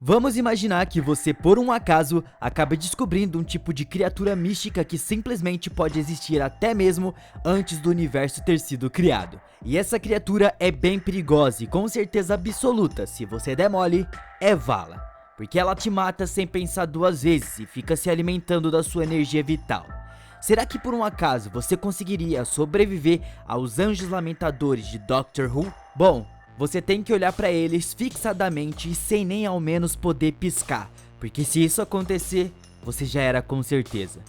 Vamos imaginar que você, por um acaso, acabe descobrindo um tipo de criatura mística que simplesmente pode existir até mesmo antes do universo ter sido criado. E essa criatura é bem perigosa e com certeza absoluta, se você der mole, é vala. Porque ela te mata sem pensar duas vezes e fica se alimentando da sua energia vital. Será que por um acaso você conseguiria sobreviver aos Anjos Lamentadores de Doctor Who? Bom, você tem que olhar pra eles fixadamente e sem nem ao menos poder piscar, porque se isso acontecer, você já era com certeza.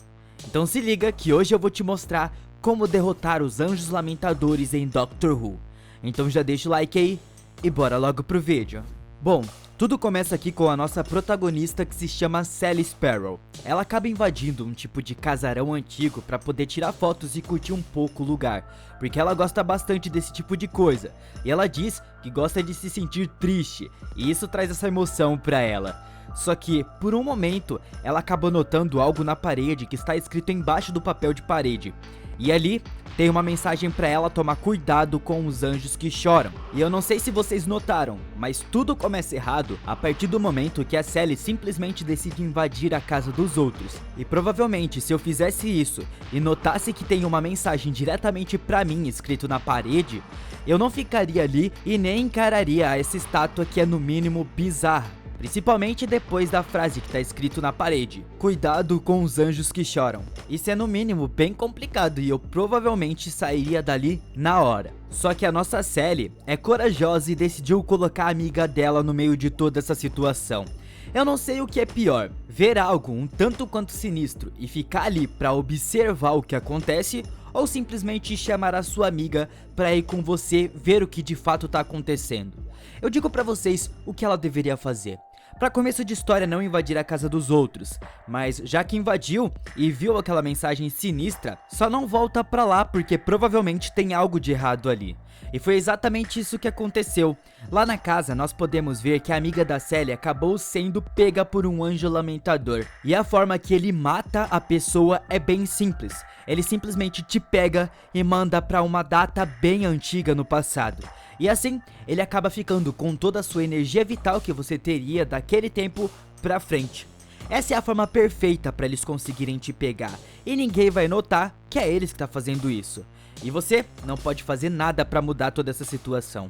Então se liga que hoje eu vou te mostrar como derrotar os Anjos Lamentadores em Doctor Who. Então já deixa o like aí e bora logo pro vídeo. Bom, tudo começa aqui com a nossa protagonista que se chama Sally Sparrow. Ela acaba invadindo um tipo de casarão antigo para poder tirar fotos e curtir um pouco o lugar, porque ela gosta bastante desse tipo de coisa, e ela diz que gosta de se sentir triste, e isso traz essa emoção para ela. Só que, por um momento, ela acaba notando algo na parede que está escrito embaixo do papel de parede, e ali tem uma mensagem pra ela tomar cuidado com os anjos que choram. E eu não sei se vocês notaram, mas tudo começa errado a partir do momento que a Sally simplesmente decide invadir a casa dos outros. E provavelmente se eu fizesse isso e notasse que tem uma mensagem diretamente pra mim escrito na parede, eu não ficaria ali e nem encararia essa estátua que é no mínimo bizarra. Principalmente depois da frase que tá escrito na parede: cuidado com os anjos que choram. Isso é no mínimo bem complicado e eu provavelmente sairia dali na hora. Só que a nossa Sally é corajosa e decidiu colocar a amiga dela no meio de toda essa situação. Eu não sei o que é pior, ver algo um tanto quanto sinistro e ficar ali pra observar o que acontece, ou simplesmente chamar a sua amiga pra ir com você ver o que de fato tá acontecendo. Eu digo pra vocês o que ela deveria fazer. Pra começo de história, não invadir a casa dos outros, mas já que invadiu e viu aquela mensagem sinistra, só não volta pra lá porque provavelmente tem algo de errado ali. E foi exatamente isso que aconteceu. Lá na casa nós podemos ver que a amiga da Sally acabou sendo pega por um anjo lamentador. E a forma que ele mata a pessoa é bem simples. Ele simplesmente te pega e manda pra uma data bem antiga no passado. E assim, ele acaba ficando com toda a sua energia vital que você teria daquele tempo pra frente. Essa é a forma perfeita para eles conseguirem te pegar, e ninguém vai notar que é eles que tá fazendo isso. E você não pode fazer nada para mudar toda essa situação.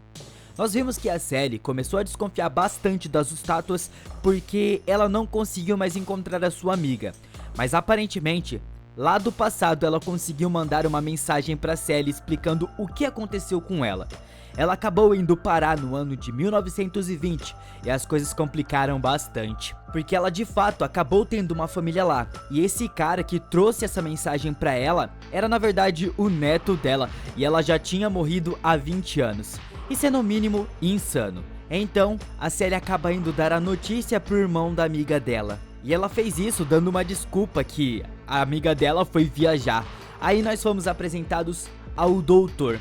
Nós vimos que a Sally começou a desconfiar bastante das estátuas porque ela não conseguiu mais encontrar a sua amiga. Mas aparentemente, lá do passado ela conseguiu mandar uma mensagem para Sally explicando o que aconteceu com ela. Ela acabou indo parar no ano de 1920 e as coisas complicaram bastante, porque ela de fato acabou tendo uma família lá, e esse cara que trouxe essa mensagem pra ela era na verdade o neto dela, e ela já tinha morrido há 20 anos. Isso é no mínimo insano. Então a Sally acaba indo dar a notícia pro irmão da amiga dela, e ela fez isso dando uma desculpa que a amiga dela foi viajar. Aí nós fomos apresentados ao doutor.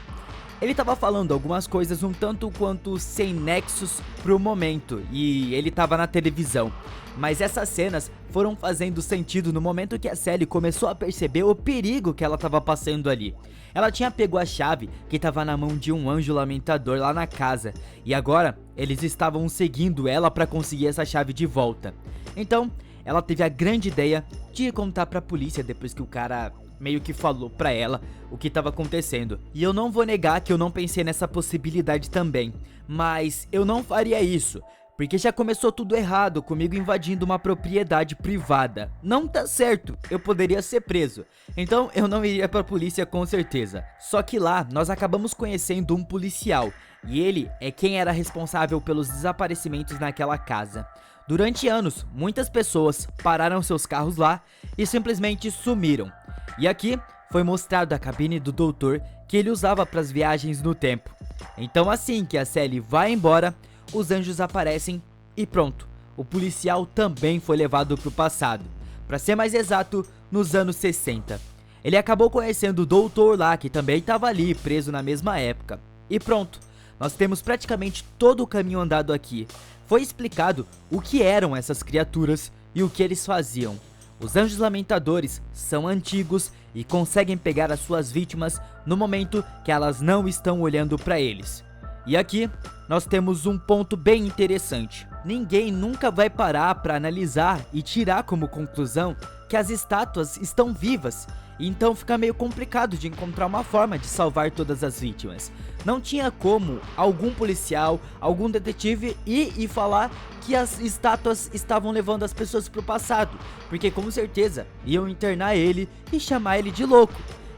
Ele tava falando algumas coisas um tanto quanto sem nexos pro momento, e ele tava na televisão. Mas essas cenas foram fazendo sentido no momento que a Sally começou a perceber o perigo que ela tava passando ali. Ela tinha pego a chave que tava na mão de um anjo lamentador lá na casa, e agora eles estavam seguindo ela pra conseguir essa chave de volta. Então, ela teve a grande ideia de contar pra polícia depois que o cara meio que falou pra ela o que tava acontecendo. E eu não vou negar que eu não pensei nessa possibilidade também, mas eu não faria isso, porque já começou tudo errado comigo invadindo uma propriedade privada. Não tá certo, eu poderia ser preso, então eu não iria pra polícia com certeza. Só que lá nós acabamos conhecendo um policial, e ele é quem era responsável pelos desaparecimentos naquela casa. Durante anos, muitas pessoas pararam seus carros lá e simplesmente sumiram. E aqui foi mostrado a cabine do doutor que ele usava para as viagens no tempo. Então assim que a Sally vai embora, os anjos aparecem e pronto, o policial também foi levado para o passado. Para ser mais exato, nos anos 60. Ele acabou conhecendo o doutor lá, que também estava ali, preso na mesma época. E pronto, nós temos praticamente todo o caminho andado aqui. Foi explicado o que eram essas criaturas e o que eles faziam. Os Anjos Lamentadores são antigos e conseguem pegar as suas vítimas no momento que elas não estão olhando para eles. E aqui nós temos um ponto bem interessante. ninguém nunca vai parar para analisar e tirar como conclusão que as estátuas estão vivas. Então fica meio complicado de encontrar uma forma de salvar todas as vítimas. Não tinha como algum policial, algum detetive ir e falar que as estátuas estavam levando as pessoas pro passado, porque com certeza iam internar ele e chamar ele de louco.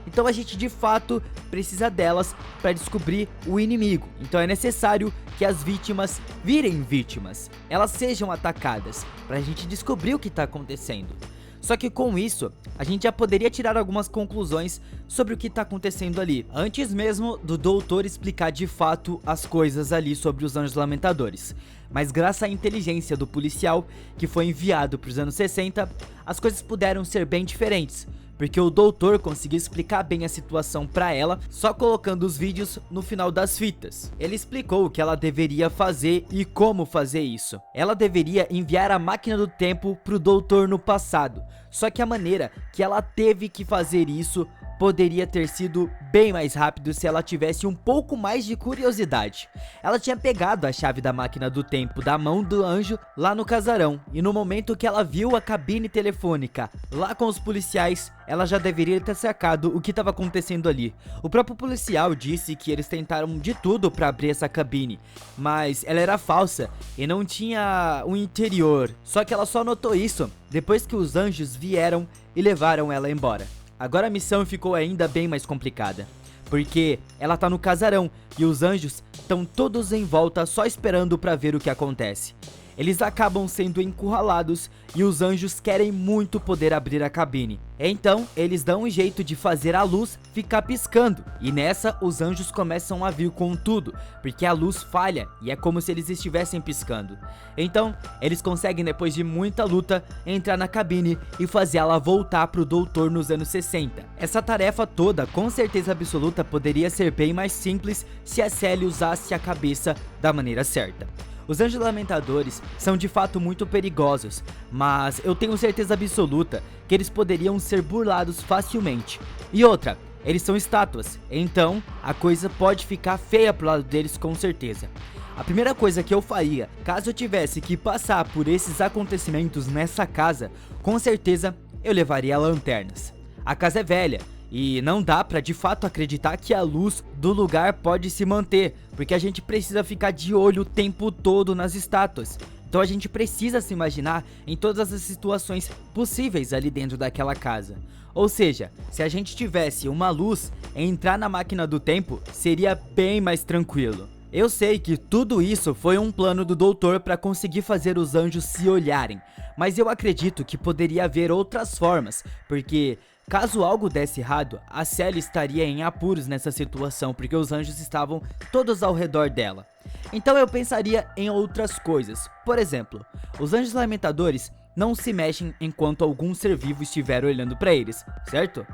Então a gente de fato precisa delas para descobrir o inimigo. Então é necessário que as vítimas virem vítimas, elas sejam atacadas, para a gente descobrir o que está acontecendo. Só que com isso, a gente já poderia tirar algumas conclusões sobre o que está acontecendo ali, antes mesmo do doutor explicar de fato as coisas ali sobre os Anjos Lamentadores. Mas graças à inteligência do policial que foi enviado para os anos 60, as coisas puderam ser bem diferentes, porque o doutor conseguiu explicar bem a situação para ela, só colocando os vídeos no final das fitas. Ele explicou o que ela deveria fazer e como fazer isso. Ela deveria enviar a máquina do tempo pro doutor no passado, só que a maneira que ela teve que fazer isso poderia ter sido bem mais rápido se ela tivesse um pouco mais de curiosidade. Ela tinha pegado a chave da máquina do tempo da mão do anjo lá no casarão, e no momento que ela viu a cabine telefônica lá com os policiais, ela já deveria ter sacado o que estava acontecendo ali. O próprio policial disse que eles tentaram de tudo para abrir essa cabine, mas ela era falsa e não tinha um interior. Só que ela só notou isso depois que os anjos vieram e levaram ela embora. Agora a missão ficou ainda bem mais complicada, porque ela tá no casarão e os anjos estão todos em volta só esperando para ver o que acontece. Eles acabam sendo encurralados e os anjos querem muito poder abrir a cabine. Então eles dão um jeito de fazer a luz ficar piscando, e nessa os anjos começam a vir com tudo, porque a luz falha e é como se eles estivessem piscando. Então eles conseguem, depois de muita luta, entrar na cabine e fazer ela voltar pro doutor nos anos 60. Essa tarefa toda, com certeza absoluta, poderia ser bem mais simples se a Sally usasse a cabeça da maneira certa. Os Anjos Lamentadores são de fato muito perigosos, mas eu tenho certeza absoluta que eles poderiam ser burlados facilmente. E outra, eles são estátuas, então a coisa pode ficar feia pro lado deles com certeza. A primeira coisa que eu faria, caso eu tivesse que passar por esses acontecimentos nessa casa, com certeza eu levaria lanternas. A casa é velha e não dá pra de fato acreditar que a luz do lugar pode se manter, porque a gente precisa ficar de olho o tempo todo nas estátuas. Então a gente precisa se imaginar em todas as situações possíveis ali dentro daquela casa. Ou seja, se a gente tivesse uma luz, entrar na máquina do tempo seria bem mais tranquilo. Eu sei que tudo isso foi um plano do doutor para conseguir fazer os anjos se olharem, mas eu acredito que poderia haver outras formas, porque caso algo desse errado, a Sally estaria em apuros nessa situação, porque os anjos estavam todos ao redor dela. Então eu pensaria em outras coisas. Por exemplo, os Anjos Lamentadores não se mexem enquanto algum ser vivo estiver olhando para eles, certo?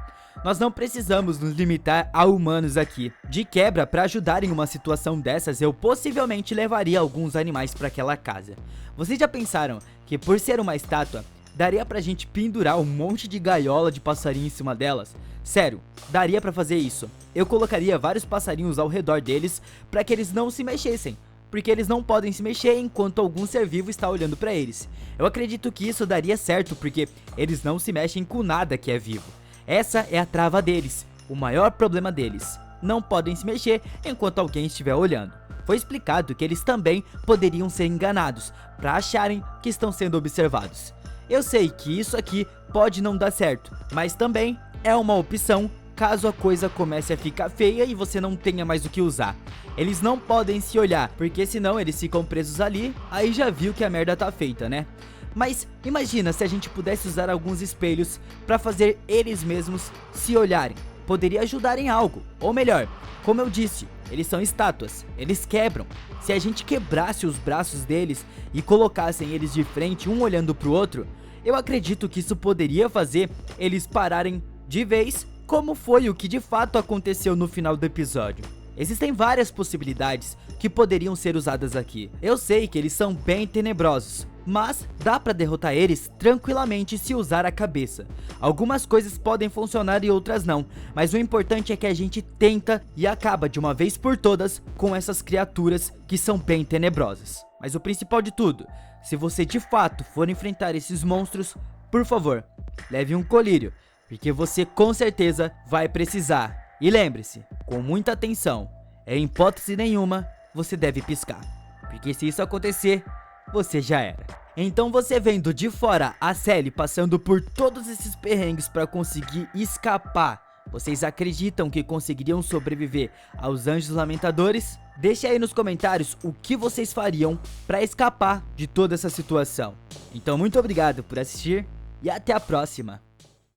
Nós não precisamos nos limitar a humanos aqui. De quebra, para ajudar em uma situação dessas, eu possivelmente levaria alguns animais para aquela casa. Vocês já pensaram que por ser uma estátua, daria pra gente pendurar um monte de gaiola de passarinho em cima delas? Sério, daria pra fazer isso. Eu colocaria vários passarinhos ao redor deles para que eles não se mexessem, porque eles não podem se mexer enquanto algum ser vivo está olhando pra eles. Eu acredito que isso daria certo, porque eles não se mexem com nada que é vivo. Essa é a trava deles, o maior problema deles. Não podem se mexer enquanto alguém estiver olhando. Foi explicado que eles também poderiam ser enganados, para acharem que estão sendo observados. Eu sei que isso aqui pode não dar certo, mas também é uma opção caso a coisa comece a ficar feia e você não tenha mais o que usar. Eles não podem se olhar, porque senão eles ficam presos ali, aí já viu que a merda tá feita, né? Mas imagina se a gente pudesse usar alguns espelhos para fazer eles mesmos se olharem. Poderia ajudar em algo, ou melhor, como eu disse, eles são estátuas, eles quebram. Se a gente quebrasse os braços deles e colocassem eles de frente, um olhando pro outro, eu acredito que isso poderia fazer eles pararem de vez, como foi o que de fato aconteceu no final do episódio. Existem várias possibilidades que poderiam ser usadas aqui. Eu sei que eles são bem tenebrosos, mas dá pra derrotar eles tranquilamente se usar a cabeça. Algumas coisas podem funcionar e outras não, mas o importante é que a gente tenta e acaba de uma vez por todas com essas criaturas que são bem tenebrosas. Mas o principal de tudo, se você de fato for enfrentar esses monstros, por favor, leve um colírio, porque você com certeza vai precisar. E lembre-se, com muita atenção, em hipótese nenhuma você deve piscar, porque se isso acontecer, você já era. Então você vendo de fora a Sally passando por todos esses perrengues para conseguir escapar, vocês acreditam que conseguiriam sobreviver aos Anjos Lamentadores? Deixe aí nos comentários o que vocês fariam para escapar de toda essa situação. Então muito obrigado por assistir e até a próxima.